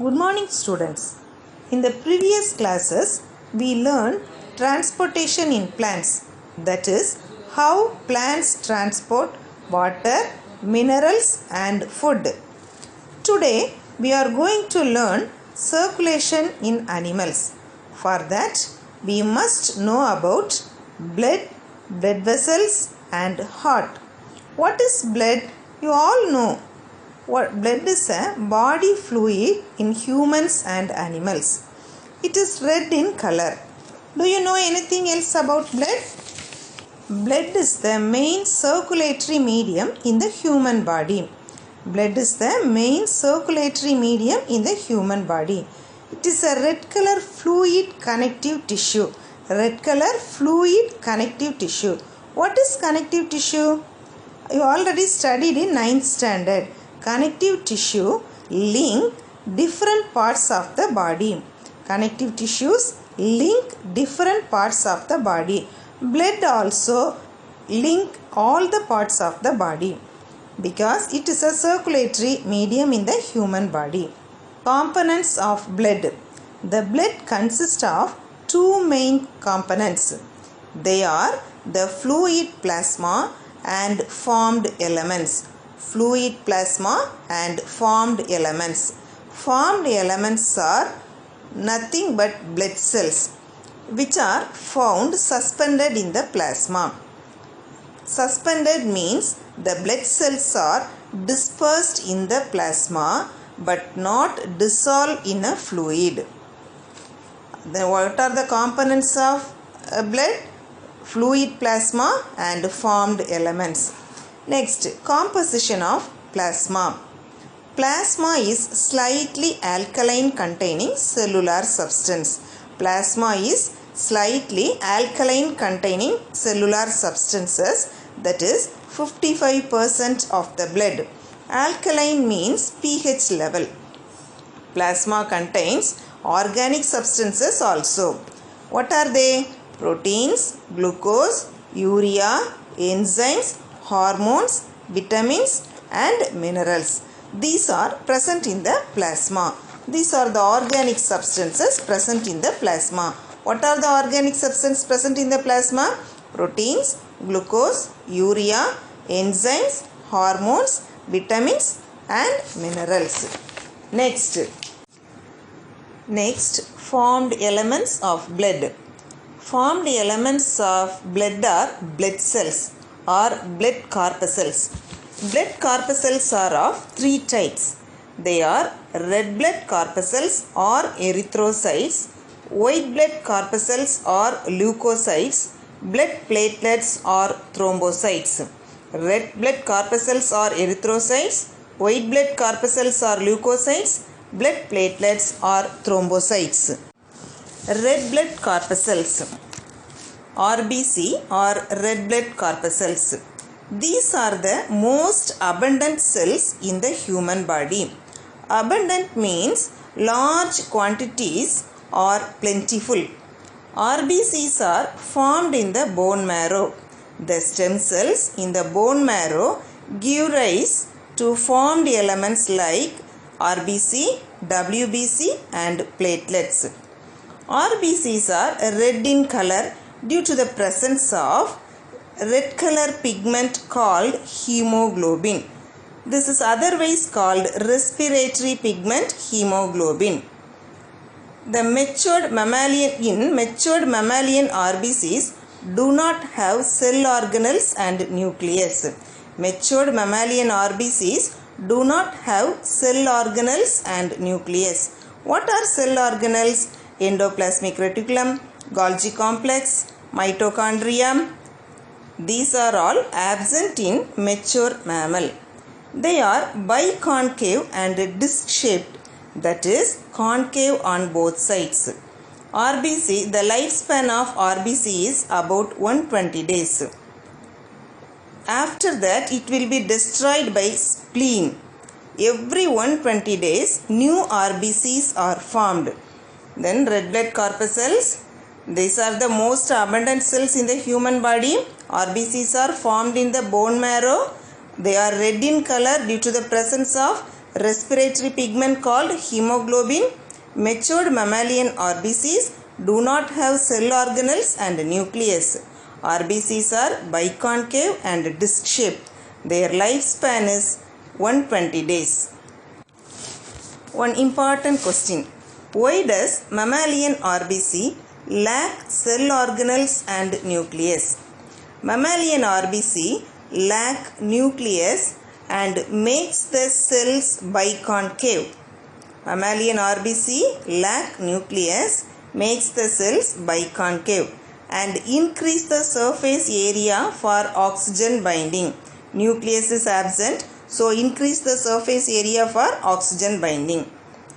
Good morning, students. In the previous classes, we learned transportation in plants, that is, how plants transport water, minerals, and food. Today, we are going to learn circulation in animals. For that, we must know about blood, blood vessels, and heart. What is blood? You all know. Blood is a body fluid in humans and animals. It is red in color. Do you know anything else about blood? Blood is the main circulatory medium in the human body. Blood is the main circulatory medium in the human body. It is a red color fluid connective tissue. Red color fluid connective tissue. What is connective tissue? You already studied in 9th standard. Connective tissue link different parts of the body. Connective tissues link different parts of the body. Blood also link all the parts of the body because it is a circulatory medium in the human body. Components of blood. The blood consists of two main components. They are the fluid plasma and formed elements. Fluid plasma and formed elements. Formed elements are nothing but blood cells which are found suspended in the plasma. Suspended means the blood cells are dispersed in the plasma but not dissolved in a fluid. Then what are the components of blood? Fluid plasma and formed elements. Next, composition of plasma. Plasma is slightly alkaline containing cellular substance. Plasma is slightly alkaline containing cellular substances, that is 55% of the blood. Alkaline means pH level. Plasma contains organic substances also. What are they? Proteins, glucose, urea, enzymes, hormones, vitamins, and minerals. These are present in the plasma. These are the organic substances present in the plasma. What are the organic substances present in the plasma? Proteins, glucose, urea, enzymes, hormones, vitamins, and minerals. Next, formed elements of blood. Formed elements of blood are blood cells or blood corpuscles. Blood corpuscles are of three types. They are red blood corpuscles or erythrocytes, white blood corpuscles or leukocytes, blood platelets or thrombocytes. Red blood corpuscles or erythrocytes, white blood corpuscles or leukocytes, blood platelets or thrombocytes. Red blood corpuscles, RBC or red blood corpuscles. These are the most abundant cells in the human body. Abundant means large quantities or plentiful. RBCs are formed in the bone marrow. The stem cells in the bone marrow give rise to formed elements like RBC, WBC and platelets. RBCs are red in color due to the presence of red color pigment called hemoglobin. This is otherwise called respiratory pigment hemoglobin. In matured mammalian RBCs do not have cell organelles and nucleus. Matured mammalian RBCs do not have cell organelles and nucleus. What are cell organelles? Endoplasmic reticulum, Golgi complex, mitochondria. These are all absent in mature mammal. They are biconcave and disc-shaped, that is concave on both sides. RBC, the lifespan of RBC is about 120 days. After that, it will be destroyed by spleen. Every 120 days, new RBCs are formed. Then red blood corpuscles. These are the most abundant cells in the human body. RBCs are formed in the bone marrow. They are red in color due to the presence of respiratory pigment called hemoglobin. Matured mammalian RBCs do not have cell organelles and nucleus. RBCs are biconcave and disc-shaped. Their lifespan is 120 days. One important question. Why does mammalian RBC lack cell organelles and nucleus? Mammalian RBC lack nucleus and makes the cells biconcave. Mammalian RBC lack nucleus, makes the cells biconcave and increase the surface area for oxygen binding. Nucleus is absent, so increase the surface area for oxygen binding.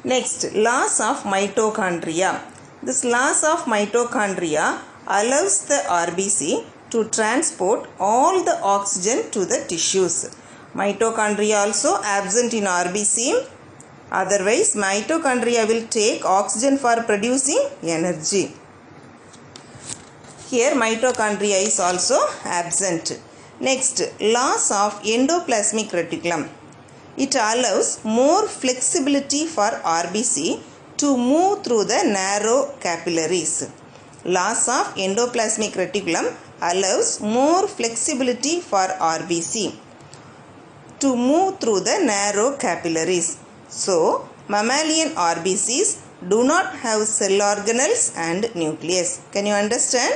Next, loss of mitochondria. This loss of mitochondria allows the RBC to transport all the oxygen to the tissues. Mitochondria also absent in RBC. Otherwise, mitochondria will take oxygen for producing energy. Here, mitochondria is also absent. Next, loss of endoplasmic reticulum. It allows more flexibility for RBC to move through the narrow capillaries. Loss of endoplasmic reticulum allows more flexibility for RBC to move through the narrow capillaries. So, mammalian RBCs do not have cell organelles and nucleus. Can you understand?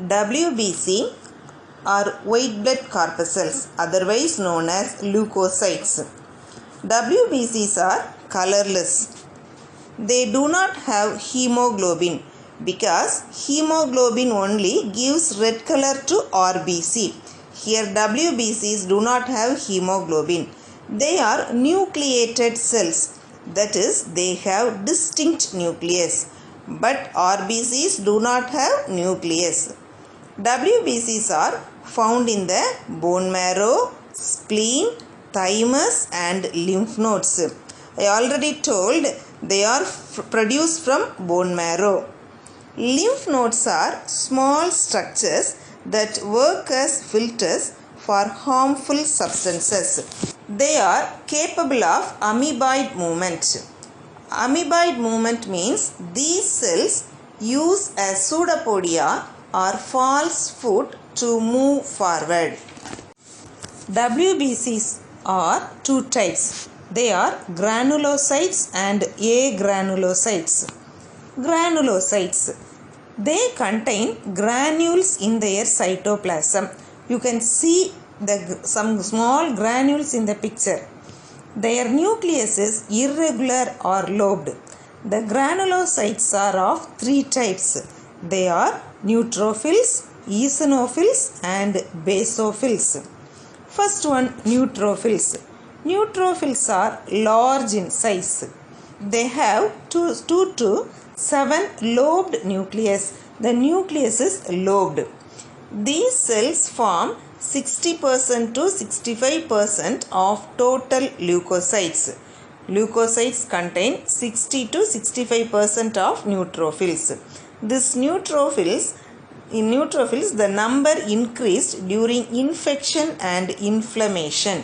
WBC are white blood corpuscles, otherwise known as leukocytes. WBCs are colorless. They do not have hemoglobin because hemoglobin only gives red color to RBC. Here WBCs do not have hemoglobin. They are nucleated cells, that is, they have distinct nucleus, but RBCs do not have nucleus. WBCs are found in the bone marrow, spleen, thymus and lymph nodes. I already told they are produced from bone marrow. Lymph nodes are small structures that work as filters for harmful substances. They are capable of amoeboid movement. Amoeboid movement means these cells use a pseudopodia or false foot to move forward. WBCs are two types. They are granulocytes and agranulocytes. Granulocytes. They contain granules in their cytoplasm. You can see some small granules in the picture. Their nucleus is irregular or lobed. The granulocytes are of three types. They are neutrophils, eosinophils and basophils. First one, neutrophils. Neutrophils are large in size. They have 2 to 7 lobed nucleus. The nucleus is lobed. These cells form 60% to 65% of total leukocytes. Leukocytes contain 60 to 65% of neutrophils. In neutrophils, the number increased during infection and inflammation.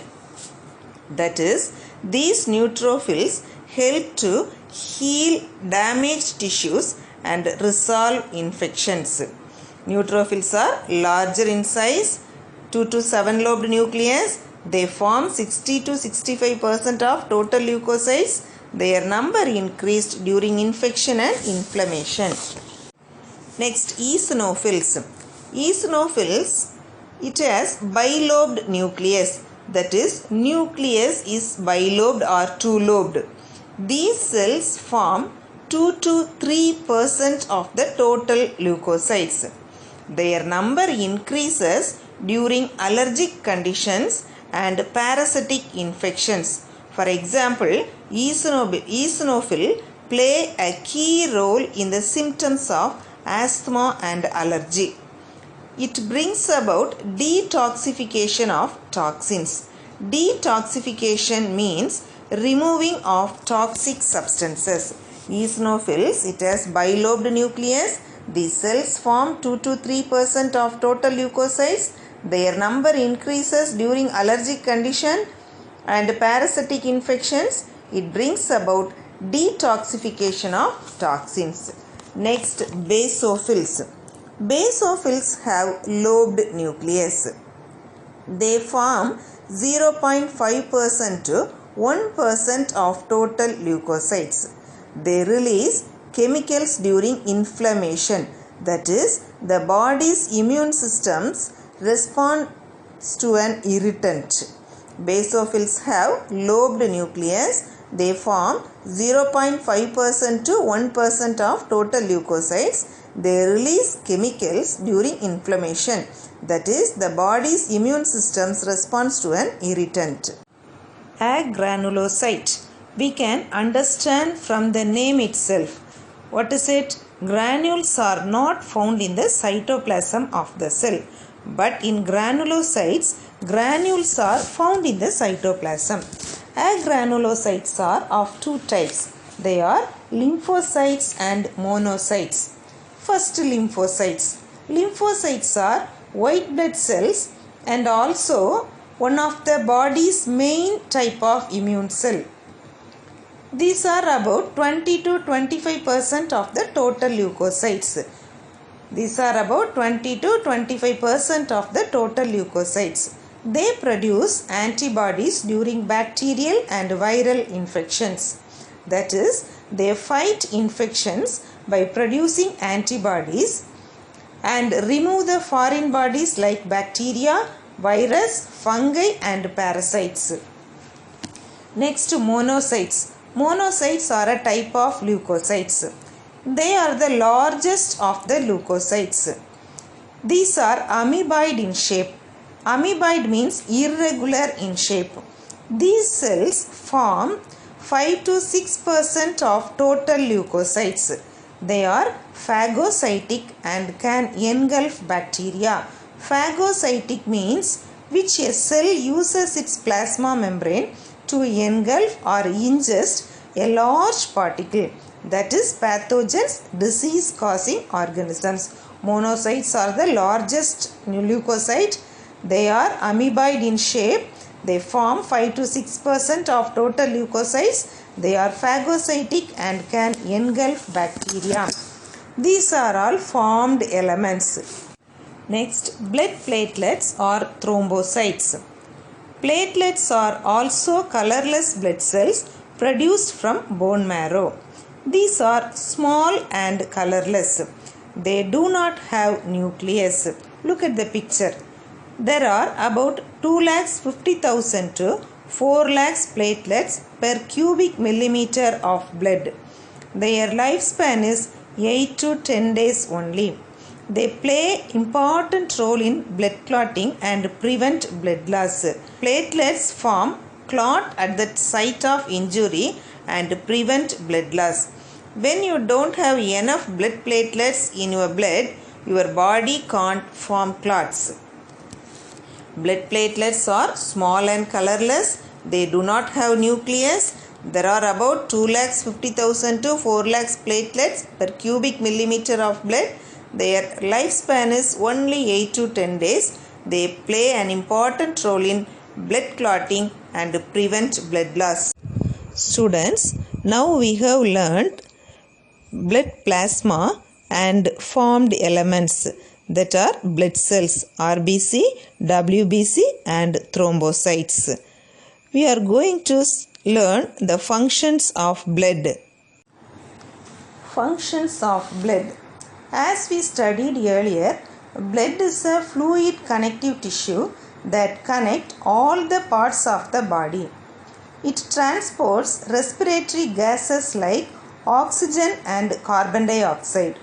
That is, these neutrophils help to heal damaged tissues and resolve infections. Neutrophils are larger in size, 2 to 7 lobed nucleus. They form 60 to 65% of total leukocytes. Their number increased during infection and inflammation. Next, eosinophils. Eosinophils, it has bilobed nucleus. That is, nucleus is bilobed or two-lobed. These cells form 2 to 3% of the total leukocytes. Their number increases during allergic conditions and parasitic infections. For example, eosinophil play a key role in the symptoms of asthma and allergy. It brings about detoxification of toxins. Detoxification means removing of toxic substances. Eosinophils, it has bilobed nucleus. These cells form 2 to 3% of total leukocytes. Their number increases during allergic condition and parasitic infections, it brings about detoxification of toxins. Next, basophils. Basophils have lobed nucleus. They form 0.5% to 1% of total leukocytes. They release chemicals during inflammation, that is, the body's immune systems responds to an irritant. Basophils have lobed nucleus. They form 0.5% to 1% of total leukocytes. They release chemicals during inflammation, that is, the body's immune systems responds to an irritant. Agranulocyte. We can understand from the name itself. What is it? Granules are not found in the cytoplasm of the cell, but in granulocytes, granules are found in the cytoplasm. Agranulocytes are of two types. They are lymphocytes and monocytes. First, lymphocytes. Lymphocytes are white blood cells and also one of the body's main type of immune cell. These are about 20 to 25% of the total leukocytes. These are about 20 to 25% of the total leukocytes. They produce antibodies during bacterial and viral infections. That is, they fight infections by producing antibodies and remove the foreign bodies like bacteria, virus, fungi and parasites. Next, monocytes. Monocytes are a type of leukocytes. They are the largest of the leukocytes. These are amoeboid in shape. Amoeboid means irregular in shape. These cells form 5 to 6% of total leukocytes. They are phagocytic and can engulf bacteria. Phagocytic means which a cell uses its plasma membrane to engulf or ingest a large particle, that is, pathogens, disease causing organisms. Monocytes are the largest leukocyte. They are amoeboid in shape. They form 5 to 6% of total leukocytes. They are phagocytic and can engulf bacteria. These are all formed elements. Next, blood platelets or thrombocytes. Platelets are also colorless blood cells produced from bone marrow. These are small and colorless. They do not have nucleus. Look at the picture. There are about 250,000 to 4 lakhs platelets per cubic millimeter of blood. Their lifespan is 8 to 10 days only. They play important role in blood clotting and prevent blood loss. Platelets form clot at the site of injury and prevent blood loss. When you don't have enough blood platelets in your blood, your body can't form clots. Blood platelets are small and colorless. They do not have nucleus. There are about 250,000 to 4 lakhs platelets per cubic millimeter of blood. Their lifespan is only 8 to 10 days. They play an important role in blood clotting and prevent blood loss. Students, now we have learned blood plasma and formed elements, that are blood cells, RBC, WBC and thrombocytes. We are going to learn the functions of blood. Functions of blood. As we studied earlier, blood is a fluid connective tissue that connects all the parts of the body. It transports respiratory gases like oxygen and carbon dioxide,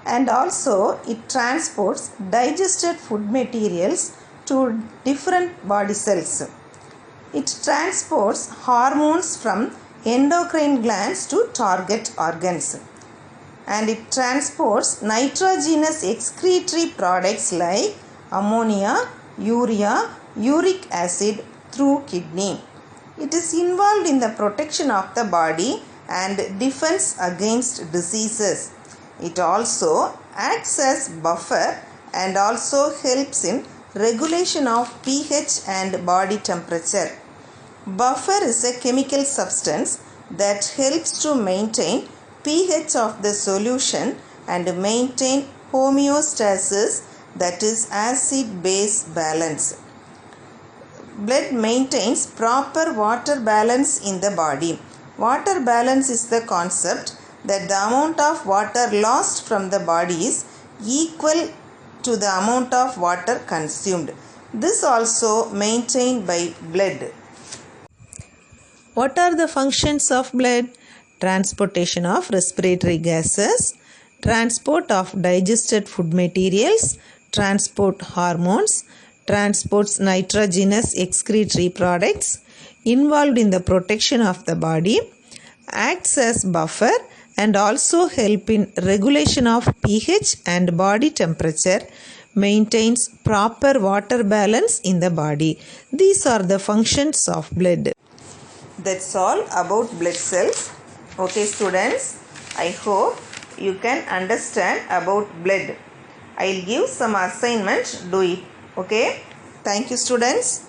and also it transports digested food materials to different body cells. It transports hormones from endocrine glands to target organs, and it transports nitrogenous excretory products like ammonia, urea, uric acid through kidney. It is involved in the protection of the body and defense against diseases. It also acts as buffer and also helps in regulation of pH and body temperature. Buffer is a chemical substance that helps to maintain pH of the solution and maintain homeostasis, that is acid-base balance. Blood maintains proper water balance in the body. Water balance is the concept that the amount of water lost from the body is equal to the amount of water consumed. This also maintained by blood. What are the functions of blood? Transportation of respiratory gases, transport of digested food materials, transport hormones, transports nitrogenous excretory products, involved in the protection of the body, acts as buffer and also help in regulation of pH and body temperature, maintains proper water balance in the body. These are the functions of blood. That's all about blood cells. Okay students, I hope you can understand about blood. I'll give some assignments, do it. Okay, thank you students.